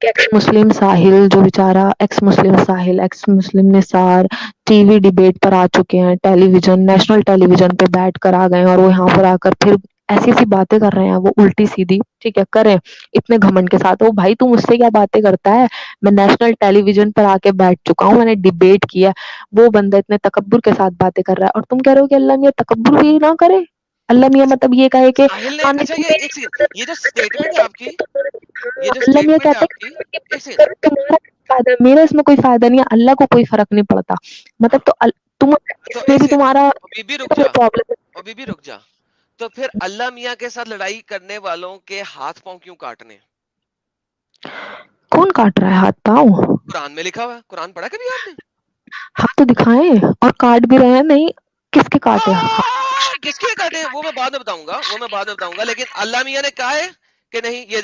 ایکس مسلم ساحل جو بیچارہ, ایکس مسلم ساحل, ایکس مسلم نثار ٹی وی ڈیبیٹ پر آ چکے ہیں, ٹیلی ویژن, نیشنل ٹیلی ویژن پہ بیٹھ کر آ گئے ہیں, اور وہ یہاں پر آ کر پھر ایسی ایسی باتیں کر رہے ہیں وہ الٹی سیدھی. ٹھیک ہے کریں اتنے گھمنڈ کے ساتھ. وہ بھائی تم مجھ سے کیا باتیں کرتا ہے؟ میں نیشنل ٹیلی ویژن پر آ کے بیٹھ چکا ہوں, میں نے ڈیبیٹ کیا. وہ بندہ اتنے تکبر کے ساتھ باتیں کر رہا ہے, اور تم کہہ رہے ہو کہ اللہ میاں تکبر بھی نہ کرے. اللہ میاں مطلب یہ کہے کہ ساحل نے, ہاں نہیں اچھا تم یہ ایک میری سیکنڈ, یہ جو اسٹیٹمنٹ ہے آپ کی, یہ جو اللہ میاں اسٹیٹمنٹ ہے کہتا آپ کی, ہے کہ ایک سیکنڈ. تمہارا فائدہ, میرا اس میں کوئی فائدہ نہیں ہے, اللہ کو کوئی فرق نہیں پڑتا. مطلب تو تم تو اس میں ایک بھی سیکنڈ, تمہارا بی بی رک جا, پرابلم ہے. اور بی بی رک جا. تو پھر اللہ میاں کے ساتھ لڑائی کرنے والوں کے ہاتھ پاؤں کیوں کاٹنے؟ کون کاٹ رہا ہے ہاتھ پاؤں؟ قرآن میں لکھا ہوا ہے, قرآن پڑھا کبھی آپ نے؟ ہاتھ تو دکھائیں, اور کاٹ بھی رہے ہیں. نہیں کس کے کاٹے ہاتھ؟ کس کے کاٹے وہ میں بعد میں بتاؤں گا, لیکن اللہ میاں نے کہا ہے کہ نہیں. یہ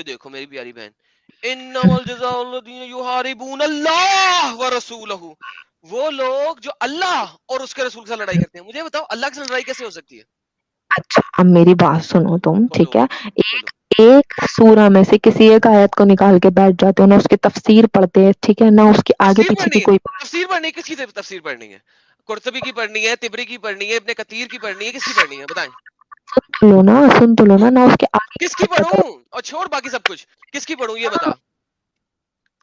دیکھو میری پیاری بہن, انما الجزاء الذین یحاربون اللہ ورسولہ, وہ لوگ جو اللہ اور اس کے رسول سے لڑائی کرتے ہیں. مجھے بتاؤ اللہ کے ساتھ لڑائی کیسے ہو سکتی ہے؟ اچھا اب میری بات سنو تم, ٹھیک بولو ہے. بولو. ایک سورہ میں سے کسی ایک آیت کو نکال کے بیٹھ جاتے ہو, نہ اس کی تفسیر پڑھتے ہیں, ٹھیک ہے, نہ اس کے آگے تفسیر پیچھے پڑھنی کی ہے, کوئی. تفسیر پڑھنی ہے, کس کی تفسیر پڑھنی ہے؟ قرطبی کی پڑھنی ہے, طبری کی پڑھنی ہے, ابن کثیر کی پڑھنی ہے, کس کی پڑھنی ہے بتائیں؟ سن تو لو نا اس کے آگے کس کی پیچھے پڑھوں؟ اور چھوڑ باقی سب کچھ, کس کی پڑھوں یہ بتا.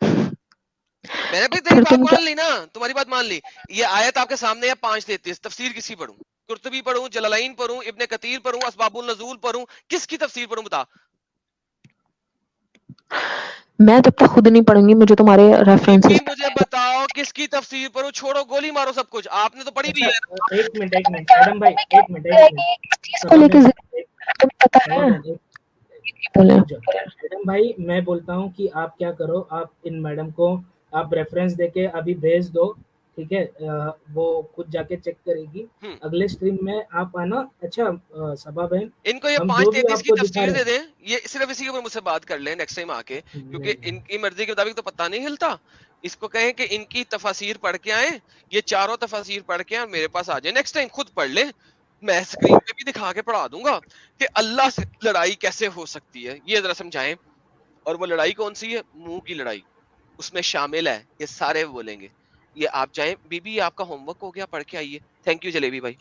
میں نے بھی تیری پھر بات تم کیا مان لی نا, تمہاری بات مان لی. یہ آیت آپ کے سامنے ہے 5:33, تفسیر کس کی پڑھوں؟ قرطبی پڑھوں, جلالین پڑھوں, ابن کثیر پڑھوں, اسباب النزول پڑھوں, کس کی تفسیر پڑھوں بتا؟ میں جب تک خود نہیں پڑھوں گی مجھے تمہارے ریفرنسز مجھے بتاؤ کس کی تفسیر پڑھوں, چھوڑو گولی مارو سب کچھ, آپ نے تو پڑھی بھی اچھا ہے. ایک منٹ ایڈم بھائی, ایک منٹ کو لے کے تمہیں پتا ہے. رک جاؤ ایڈم بھائی, میں بولتا ہوں کہ آپ کیا کرو, آپ ان میڈم کو آپ ریفرنس دے کے ابھی بھیج دو, ٹھیک ہے, وہ خود جا کے چیک کرے گی. اگلے اسٹریم میں آپ آنا. اچھا صبا بہن, ان کو یہ ہم جو بھی 5:33 آپ کی کو دکھا تفسیر رہے دے ہیں, دیں, یہ صرف اسی کے اوپر مجھ سے بات کر لیں نیکسٹ ٹائم آ کے, کیونکہ ان کی مرضی کے مطابق تو پتہ نہیں ہلتا. اس کو کہیں کہ ان کی تفاسیر پڑھ کے آئیں, یہ چاروں تفاسیر پڑھ کے اور میرے پاس آ جائیں, نیکسٹ ٹائم خود پڑھ لیں, میں اسکرین پہ بھی دکھا کے پڑھا دوں گا کہ اللہ سے لڑائی کیسے ہو سکتی ہے, یہ ذرا سمجھائیں. اور وہ لڑائی کون سی ہے؟ منہ کی لڑائی, اس میں شامل ہے, یہ سارے بولیں گے. یہ آپ جائیں, بی بی آپ کا ہوم ورک ہو گیا, پڑھ کے آئیے. تھینک یو جلیبی بھائی.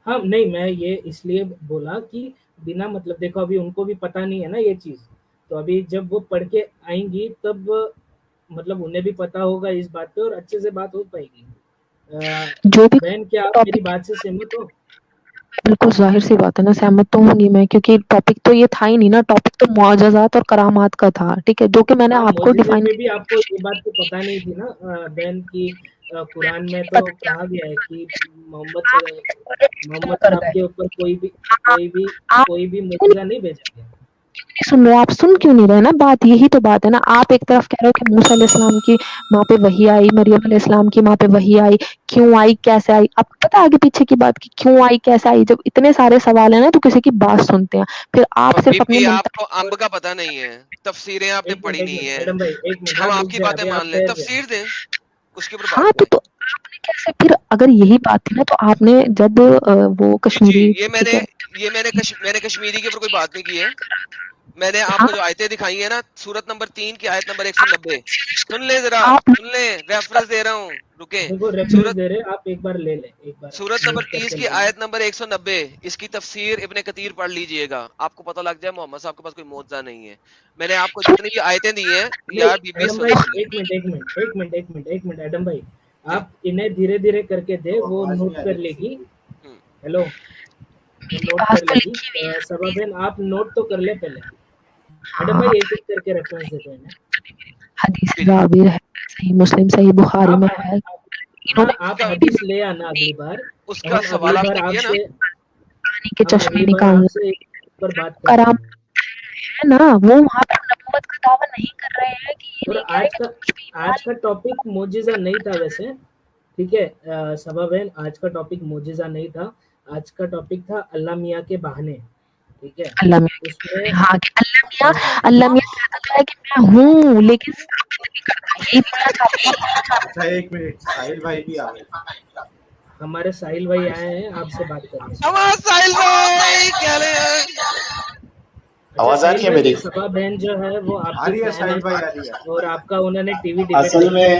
ہاں نہیں میں یہ اس لیے بولا کہ بنا مطلب دیکھو ابھی ان کو بھی پتہ نہیں ہے نا یہ چیز, تو ابھی جب وہ پڑھ کے آئیں گی تب مطلب انہیں بھی پتہ ہوگا اس بات پہ اور اچھے سے بات ہو پائے گی. جو بھی بہن کیا آپ میری ٹاپک, بات سے سہمت ہو؟ بالکل ظاہر سی بات ہے نا, سہمت تو ہوں گی میں, کیونکہ ٹاپک تو یہ تھا ہی نہیں نا, ٹاپک تو معجزات اور کرامات کا تھا, ٹھیک ہے, جو کہ میں نے ہاں آپ کو معجزے ڈیفائن میں بھی آپ کو یہ بات تو پتہ نہیں تھی نا بہن کی, قرآن میں تو کہا گیا ہے کہ محمد کر صاحب گئے. کے اوپر آپ کوئی بھی کیوں معجزہ نہیں بھیجا گیا. نہیں سن رہے, آپ سن کیوں نہیں رہے نا, بات یہی تو بات ہے نا. آپ ایک طرف کہہ رہے ہو کہ موسیٰ علیہ السلام کی ماں پہ وحی آئی, مریم علیہ السلام کی ماں پہ وحی آئی, کیوں آئی, کیسے آئی, آپ کو پتا ہے آگے پیچھے کی بات کی کیوں آئی کیسے آئی. جب اتنے سارے سوال ہیں نا تو کسی کی بات سنتے ہیں, پھر آپ اور بی صرف اپنے بی آپ منتظر. کو امب کا پتہ نہیں ہے, تفسیریں آپ نے پڑھی نہیں ہیں, ایڈم بھائی ایک منٹ, ہم آپ آپ رک کی جائیں, باتیں ابھی مان آپ لیں, ٹھہر جائیں. تفسیر دیں, اس کے اوپر ہاں بات کریں. تو آپ نے کیسے پھر, اگر یہی بات تھی نا تو آپ نے جب وہ جی کشمیری, یہ ٹھیک ہے, میں نے کشمیری کے اوپر کوئی بات نہیں کی ہے. میں نے آپ ہاں کو جو آیتیں دکھائی ہیں نا, سورت نمبر 3 کی آیت نمبر 190, سن لیں ذرا, آپ سن لیں, ریفرنس دے رہا ہوں, رکیں. دیکھو ریفرنس سورت دے رہے, آپ ایک بار لے لیں, ایک بار سورت نمبر نوٹ کر 30 کے کی لے لیں. آیت نمبر 190, اس کی تفسیر ابن کثیر پڑھ لیجئے گا, آپ کو پتہ لگ جائے محمد صاحب کے پاس کوئی معجزہ نہیں ہے. میں نے آپ کو جتنی بھی آیتیں دی ہیں یار بی نہیں بی ایڈم سن بھائی, لیں. ایک منٹ ایڈم بھائی, جی آپ انہیں دھیرے دھیرے کر کے دے, وہ نوٹ کر لے گی. ہوں. ہیلو, وہ میری نوٹ کر بات تو لے گی. لکھی ہوئی سبا بہن آپ نوٹ تو کر لیں پہلے. ہے. ایڈم ہاں, بھائی ایک ایک کر کے ریفرنس دیتے ہیں. حدیث جی جی جابر ہے, صحیح مسلم, صحیح بخاری میں ہے. انہوں ہاں نے آپ کہیں بھی حدیث لے آنا اگلی بار, اس کا ہم اگلی سوال آپ بار نے آپ کیا نا, سے پانی کے چشمے نکالنا پر بات کریں کرام گے. ہے نا, وہ وہاں پر نبوت کا دعویٰ نہیں کر رہے ہیں کہ یہ اور نہیں کہہ رہے کہ تم کچھ بھی ایمان. آج کا ٹاپک معجزہ نہیں تھا ویسے, ٹھیک ہے سبا بہن, آج کا ٹاپک معجزہ نہیں تھا, آج کا ٹاپک تھا اللہ میاں کے بہانے, ٹھیک ہے. اللہ میاں کے اس میں بہانے, ہاں کہ اللہ میاں کہتا تو ہے کہ میں ہوں لیکن ثابت نہیں کرتا, یہی بولنا چاہتے ہیں. اچھا ایک منٹ, ساحل بھائی بھی آ گئے. ہمارے ساحل بھائی آئے ہیں آپ سے بات کرنے. آواز ساحل بھائی کیا لے ہیں. اچھا آواز آ ساحل رہی ہے بھائی, میری؟ سبا بہن جو ہے وہ آپ آ کی رہی ہے فین ہے, ساحل بھائی, آ رہی ہے. اور آپ کا انہوں نے ٹی وی ڈیبیٹ اصل دیکھا. میں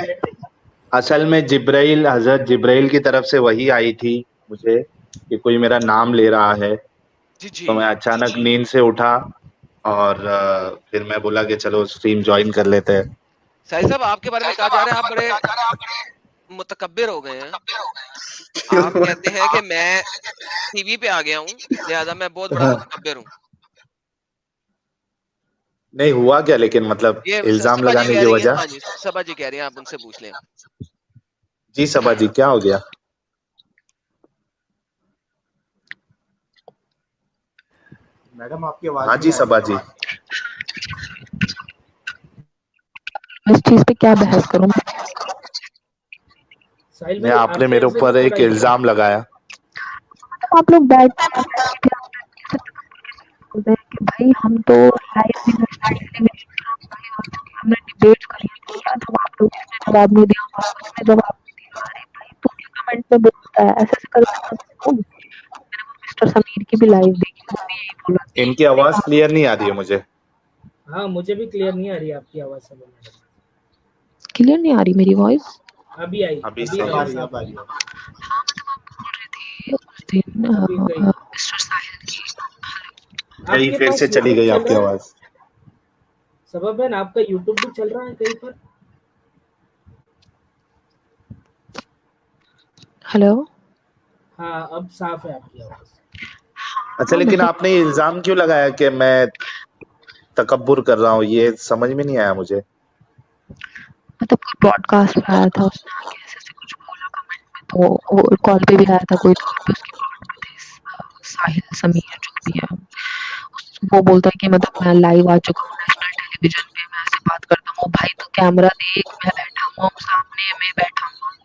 اصل میں جبرائیل, حضرت جبرائیل کی طرف سے وہی آئی تھی مجھے کہ کوئی میرا نام لے رہا ہے, جی جی تو میں اچانک نیند سے اٹھا اور پھر میں بولا کہ چلو اسٹریم جوائن کر لیتے ہیں. ساحل صاحب, آپ کے بارے میں کہا جا رہا ہے آپ بڑے متکبر ہو گئے ہیں. آپ کہتے ہیں کہ میں ٹی وی پہ آ گیا ہوں لہذا میں بہت بڑا متکبر ہوں. نہیں ہوا کیا, لیکن مطلب یہ الزام سبا جی لگانے کہہ کی رہی ہیں, وجہ. ہاں جی سبا جی کہہ رہی ہیں, آپ ان سے پوچھ لیں. جی صبا جی, کیا ہو گیا؟ میڈم آپ کی آواز, ہاں جی صبا جی, اس چیز پہ کیا بحث کروں میں. ساحل نہیں بھائی آپ نے آپ کی میرے وجہ سے بھی اوپر تھوڑا ایک الزام لگایا. آپ لوگ بیٹھ بولتے ہیں کہ بھائی ہم تو لائف میں ہم نے ڈیبیٹ کری, جواب دو, اس نے جواب نہیں دیا, اس نے جواب نہیں دیا. ارے بھائی تو کیا کمنٹ میں بولتا ہے, ایسے ایسے کر مسٹر سمیر کی بھی لائف دیکھی, وہ بھی یہی بولا. ان کی آواز کلیئر نہیں آ رہی ہے مجھے. ہاں مجھے بھی کلیئر نہیں آ رہی آپ کی آواز. سب کلیئر نہیں آ رہی میری وائس. ابھی آئی, ابھی ابھی صحیح آئی, آ رہی ہے, صاف اب آ آئی. رہی ہے. ہاں مطلب آپ بول رہے تھے اس دن ابھی گئی. مسٹر ساحل کی. آپ گئی, کے پھر پاس سے چلی یوٹیوب گئی چل آپ کی رہا ہے آواز. سبب ہے, آپ کا یوٹیوب بھی چل رہا ہے کہیں پر. ہلو, ہاں اب صاف ہے آپ کی آواز. اچھا لیکن آپ نے یہ الزام کیوں لگایا کہ میں تکبر کر رہا ہوں؟ یہ سمجھ میں نہیں آیا مجھے. مطلب کوئی براڈ کاسٹ میں آیا تھا، اس نے آ کے ایسے ایسے کچھ بولا کمنٹ میں، تو کال پہ بھی آیا تھا کوئی، تو وہاں پہ اس کی پرابلم تھی، ساحل سمیر جو بھی ہے، وہ بولتا ہے کہ مطلب میں لائیو آ چکا ہوں نیشنل ٹیلی ویژن پہ، میں ایسے بات کرتا ہوں، بھائی تو کیمرہ دیکھ، میں بیٹھا ہوا ہوں سامنے، میں بیٹھا ہوا ہوں.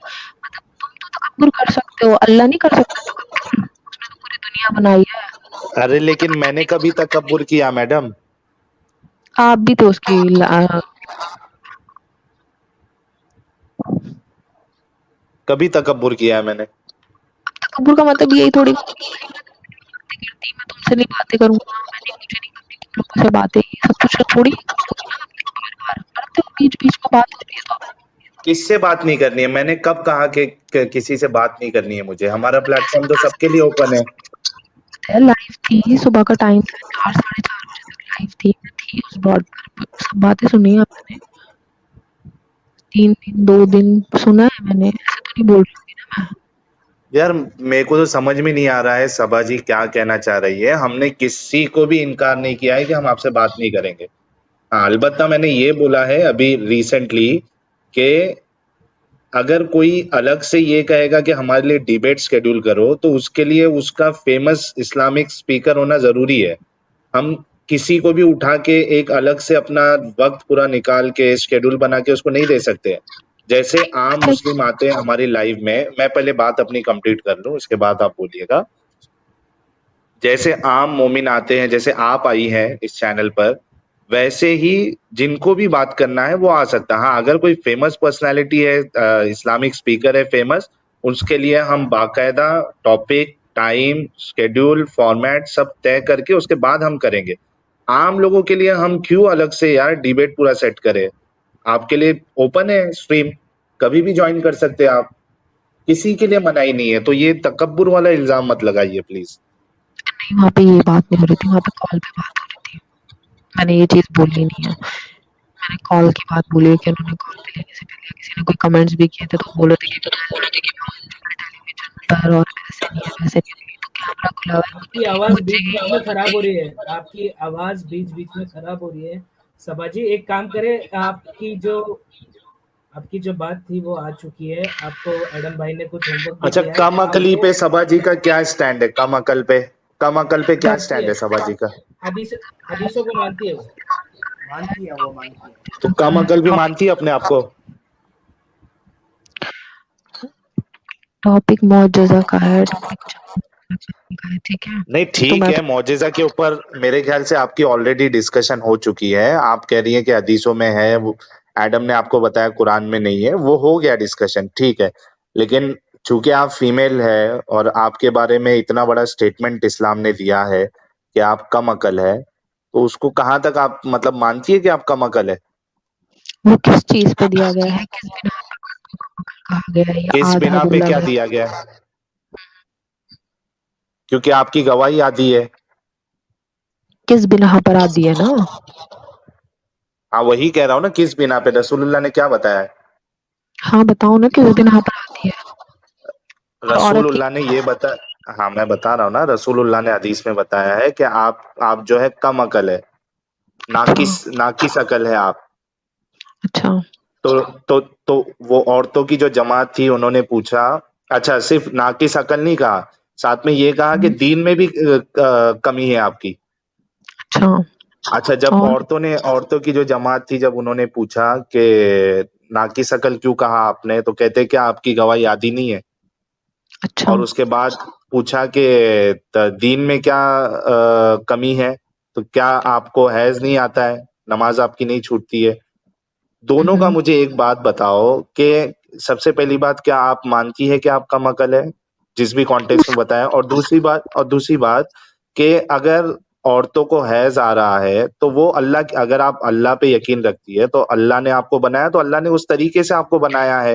مطلب تم تو تکبر کر سکتے ہو، اللہ نہیں کر سکتا تکبر؟ اس نے تو پوری دنیا بنائی ہے. ارے لیکن میں نے کبھی تکبر کیا میڈم؟ آپ بھی تو اس کی کبھی تکبر کیا ہے میں نے؟ تکبر کا مطلب یہی تھوڑی باتیں کرتی، میں تم سے نہیں باتیں کروں گا، میں نہیں مجھے نہیں کرتی تم لوگوں سے باتیں، یہ سب کچھ تھوڑی کرتے ہو، بیچ بیچ میں بات ہوتی ہے تو کس سے بات نہیں کرنی ہے؟ میں نے کب کہا کہ کسی سے بات نہیں کرنی ہے مجھے؟ ہمارا پلیٹ فارم تو سب کے لیے اوپن ہے. لائف تھی، صبح کا ٹائم تھا، 4 ساڑھے 4 بجے تک لائف تھی، میں تھی اس بارڈ پر، سب باتیں سنی ہیں آپ نے، 3 دن 2 دن سنا ہے میں نے، ایسے تو نہیں بول رہی ہوں نا میں. یار میرے کو تو سمجھ میں نہیں آ رہا ہے صبا جی کیا کہنا چاہ رہی ہے. ہم نے کسی کو بھی انکار نہیں کیا ہے کہ ہم آپ سے بات نہیں کریں گے. ہاں البتہ میں نے یہ بولا ہے ابھی ریسنٹلی کہ اگر کوئی الگ سے یہ کہے گا کہ ہمارے لیے ڈیبیٹ سکیڈول کرو تو اس کے لیے اس کا فیمس اسلامک سپیکر ہونا ضروری ہے. ہم کسی کو بھی اٹھا کے ایک الگ سے اپنا وقت پورا نکال کے سکیڈول بنا کے اس کو نہیں دے سکتے. جیسے عام مسلم آتے ہیں ہماری لائف میں پہلے بات اپنی کمپلیٹ کر لوں اس کے بعد آپ بولیے گا. جیسے عام مومن آتے ہیں، جیسے آپ آئی ہیں اس چینل پر، ویسے ہی جن کو بھی بات کرنا ہے وہ آ سکتا ہے. ہاں اگر کوئی فیمس پرسنالٹی ہے، اسلامک سپیکر ہے فیمس، اس کے لیے ہم باقاعدہ ٹاپک، ٹائم، شیڈیول، فارمیٹ سب طے کر کے اس کے بعد ہم کریں گے. عام لوگوں کے لیے ہم کیوں الگ سے یار ڈیبیٹ پورا سیٹ کریں؟ آپ کے لیے اوپن ہے اسٹریم، کبھی بھی جوائن کر سکتے ہیں آپ، کسی کے لیے منع ہی نہیں ہے. تو یہ تکبر والا الزام مت لگائیے پلیز. نہیں، وہاں پہ یہ بات نہیں ہو رہی تھی، وہاں پہ کال پہ بات ہو رہی تھی، میں نے یہ چیز بولی نہیں ہے، میں نے کال کی بات بولی ہے کہ انہوں نے کال پہ لینے سے پہلے کسی نے کوئی کمنٹس بھی کیے تھے تو بول رہے تھے کہ ٹیلی ویژن پر اور ایسے نہیں ہے ویسے نہیں ہے، تو کیمرہ کھلا ہوا ہے، آپ کی آواز بیچ بیچ میں خراب ہو رہی ہے، آپ کی آواز بیچ بیچ میں خراب ہو رہی ہے. صبا جی ایک کام کرے، آپ کی جو بات تھی وہ آ چکی ہے، آپ کو ایڈم بھائی نے کچھ ہوم ورک بھی اچھا دیا ہے، کم آپ عقلی وہ پہ صبا جی کا کیا سٹینڈ ہے؟ کم عقل پہ کیا مانتی سٹینڈ ہے، ہے صبا جی کا؟ حدیثوں کو مانتی ہے، وہ مانتی ہے. تو کم عقل بھی مانتی ہے اپنے آپ کو؟ ٹاپک معجزہ کا ہے، ٹھیک ہے؟ نہیں ٹھیک ہے، معجزہ کے اوپر میرے خیال سے آپ کی آلریڈی ڈسکشن ہو چکی ہے. آپ کہہ رہی ہیں کہ حدیثوں میں ہے، ایڈم نے آپ کو بتایا قرآن میں نہیں ہے، وہ ہو گیا ڈسکشن، ٹھیک ہے. لیکن چونکہ آپ فیمیل ہے اور آپ کے بارے میں اتنا بڑا سٹیٹمنٹ اسلام نے دیا ہے کہ آپ کم عقل ہے، تو اس کو کہاں تک آپ مطلب مانتی ہے کہ آپ کم عقل ہے؟ وہ کس چیز پہ دیا گیا ہے، کس بنا پہ کہا گیا ہے، یا کس آدھا بنا پہ بولا کیا گیا؟ دیا گیا ہے؟ کیونکہ آپ کی گواہی آتی ہے. کس بنا پر آ دیا نا؟ ہاں وہی کہہ رہا ہوں نا، کس بنا پہ؟ رسول اللہ نے کیا بتایا ہے؟ ہاں بتاؤ نا کس بنا پر آتی ہے. اور رسول عورت کی اللہ نے یہ ہاں میں بتا رہا ہوں نا، رسول اللہ نے حدیث میں بتایا ہے کہ آپ جو ہے کم عقل ہے، اچھا ناقص عقل ہے آپ. اچھا تو وہ عورتوں کی جو جماعت تھی انہوں نے پوچھا، اچھا صرف ناقص عقل نہیں کہا، ساتھ میں یہ کہا کہ دین میں بھی کمی ہے آپ کی. اچھا اچھا جب اور عورتوں کی جو جماعت تھی، جب انہوں نے پوچھا کہ ناقص عقل کیوں کہا آپ نے، تو کہتے کیا آپ کی گواہی آدھی نہیں ہے؟ اچھا اور اس کے بعد پوچھا کہ دین میں کیا کمی ہے، تو کیا آپ کو حیض نہیں آتا ہے، نماز آپ کی نہیں چھوٹتی ہے؟ دونوں کا مجھے ایک بات بتاؤ کہ سب سے پہلی بات، کیا آپ مانتی ہے کہ آپ کم عقل ہے جس بھی کانٹیکس میں بتایا؟ اور دوسری بات کہ اگر عورتوں کو حیض آ رہا ہے تو وہ اگر آپ اللہ پہ یقین رکھتی ہے تو اللہ نے آپ کو بنایا، تو اللہ نے اس طریقے سے آپ کو بنایا ہے،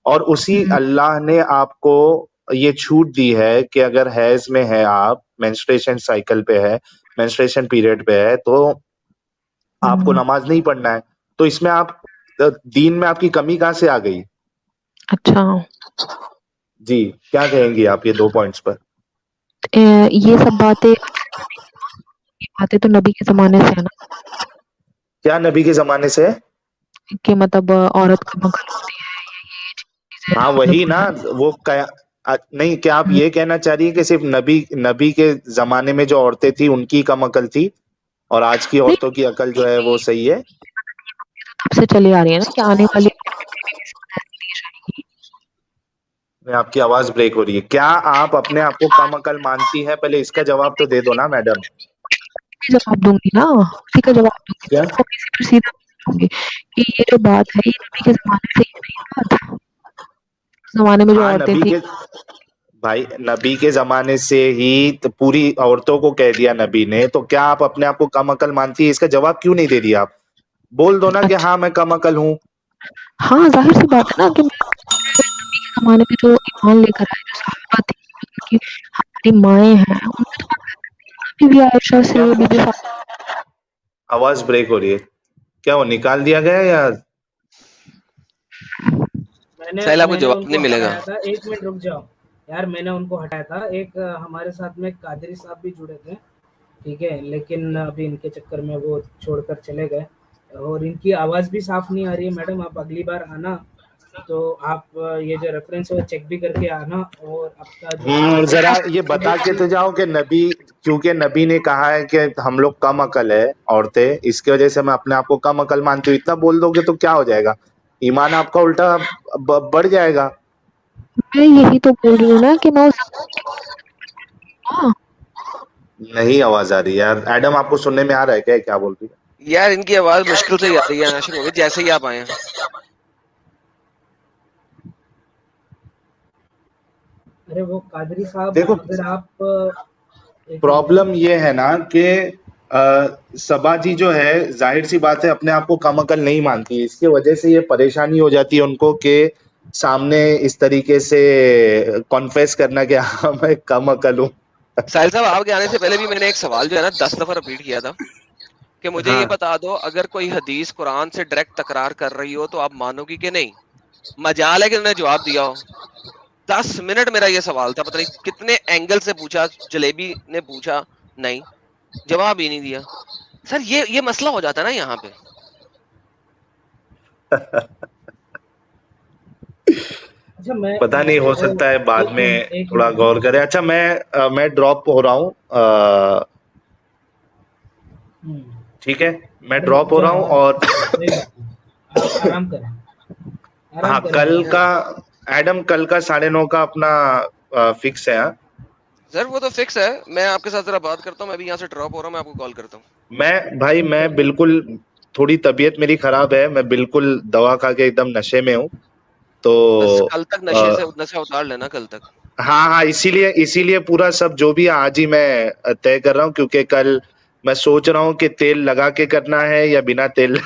اور اسی اللہ نے آپ کو یہ چھوٹ دی ہے کہ اگر حیض میں ہے، آپ مینسٹریشن سائیکل پہ ہے، مینسٹریشن پیریڈ پہ ہے، تو آپ کو نماز نہیں پڑھنا ہے. تو اس میں آپ دین میں آپ کی کمی کہاں سے آ گئی؟ اچھا جی کیا کہیں گی آپ یہ 2 پوائنٹس پر؟ یہ سب باتیں تو نبی کے زمانے سے ہے نا. کیا نبی کے زمانے سے؟ کہ مطلب عورت کا مکل ہوتی ہے ہاں وہی نا وہ نہیں. کیا آپ یہ کہنا چاہ رہی ہے کہ صرف نبی کے زمانے میں جو عورتیں تھی ان کی کم عقل تھی اور آج کی عورتوں کی عقل جو ہے وہ صحیح ہے؟ تب سے چلی آ رہی ہے نا کہ آنے والی آپ کی آواز بریک ہو رہی ہے. کیا آپ اپنے آپ کو کم عقل مانتی ہیں؟ پہلے اس کا جواب تو دے دو نا میڈم. جواب دوں گی نا, اسی کا جواب دوں گی. کیا سیدھا دوں گی کہ یہ جو بات ہے یہ نبی کے زمانے سے ہی نہیں بات. زمانے میں جو ہاں عورتیں نبی تھیں کے بھائی نبی کے زمانے سے ہی تو پوری عورتوں کو کہہ دیا نبی نے, تو کیا آپ اپنے آپ کو کم عقل مانتی ہے؟ اس کا جواب کیوں نہیں دے دیا آپ؟ بول دو نا کہ اچھا ہاں میں کم عقل ہوں. ہاں ظاہر سی بات ہے نا کہ نبی کے زمانے میں جو ایمان لے کر آئے جو صحابہ تھے ان کی ہماری مائیں ہیں ان میں تو بی عائشہ سے کیا بی بی آواز بریک ہو رہی ہے. کیا وہ نکال دیا گیا یا سہیل آپ کو میں نے جواب ان نہیں کو ملے گا. ہٹایا تھا. 1 منٹ رک جاؤ یار, میں نے ان کو ہٹایا تھا. ایک ہمارے ساتھ میں قادری صاحب بھی جڑے تھے, ٹھیک ہے, لیکن ابھی ان کے چکر میں وہ چھوڑ کر چلے گئے اور ان کی آواز بھی صاف نہیں آ رہی ہے. میڈم آپ اگلی بار آنا تو آپ یہ جو ریفرنس ہے وہ چیک بھی کر کے آنا, اور آپ کا جو ذرا یہ بتا کے تو جاؤ کہ نبی, کیونکہ نبی نے کہا ہے کہ ہم لوگ کم عقل ہے عورتیں, اس کی وجہ سے میں اپنے آپ کو کم عقل مانتی ہوں. اتنا بول دو گے تو کیا ہو جائے گا؟ ایمان آپ کا الٹا بڑھ جائے گا. میں یہی تو بول رہی ہوں نا کہ میں نہیں آواز آ رہی ہے یار. ایڈم آپ کو سننے میں آ رہا ہے کیا بول رہی ہے یار ان کی آواز مشکل سے ہی آ رہی ہے ناشر ہوگی جیسے ہی آپ آئے ہیں. ارے وہ قادری صاحب دیکھو اگر آپ پرابلم یہ ہے نا کہ صبا جی جو ہے ظاہر سی بات ہے اپنے آپ کو کم عقل نہیں مانتی, اس کی وجہ سے یہ پریشانی ہو جاتی ہے ان کو کہ سامنے اس طریقے سے کانفیس کرنا کہ ہاں میں کم عقل ہوں. ساحل صاحب آپ کے آنے سے پہلے بھی میں نے ایک سوال جو ہے نا 10 دفعہ رپیٹ کیا تھا کہ مجھے ہاں یہ بتا دو اگر کوئی حدیث قرآن سے ڈائریکٹ تکرار کر رہی ہو تو آپ مانو گی کہ نہیں؟ مجال ہے کہ انہوں نے جواب دیا ہو. 10 منٹ میرا یہ سوال تھا, پتہ نہیں کتنے اینگل سے پوچھا, جلیبی نے پوچھا, نہیں جواب ہی نہیں دیا. سر یہ مسئلہ ہو جاتا ہے نا یہاں پہ. اچھا پتہ نہیں, ہو سکتا ہے بعد میں تھوڑا غور کرے. اچھا میں ڈراپ ہو رہا ہوں, ٹھیک ہے میں ڈراپ ہو رہا ہوں. اور آپ آرام کریں, ہاں کل کا ایڈم کل کا 9:30 کا اپنا فکس ہے. ہاں سر وہ تو فکس ہے, میں آپ کے ساتھ ذرا بات کرتا ہوں, میں بھی یہاں سے ڈراپ ہو رہا ہوں, میں آپ کو کال کرتا ہوں. میں بالکل تھوڑی طبیعت میری خراب ہے, میں بالکل دوا کھا کے ایک دم نشے میں ہوں, تو بس کل تک نشے سے اتار لینا کل تک. ہاں اسی لیے پورا سب جو بھی آج ہی میں طے کر رہا ہوں, کیونکہ کل میں سوچ رہا ہوں کہ تیل لگا کے کرنا ہے یا بنا تیل.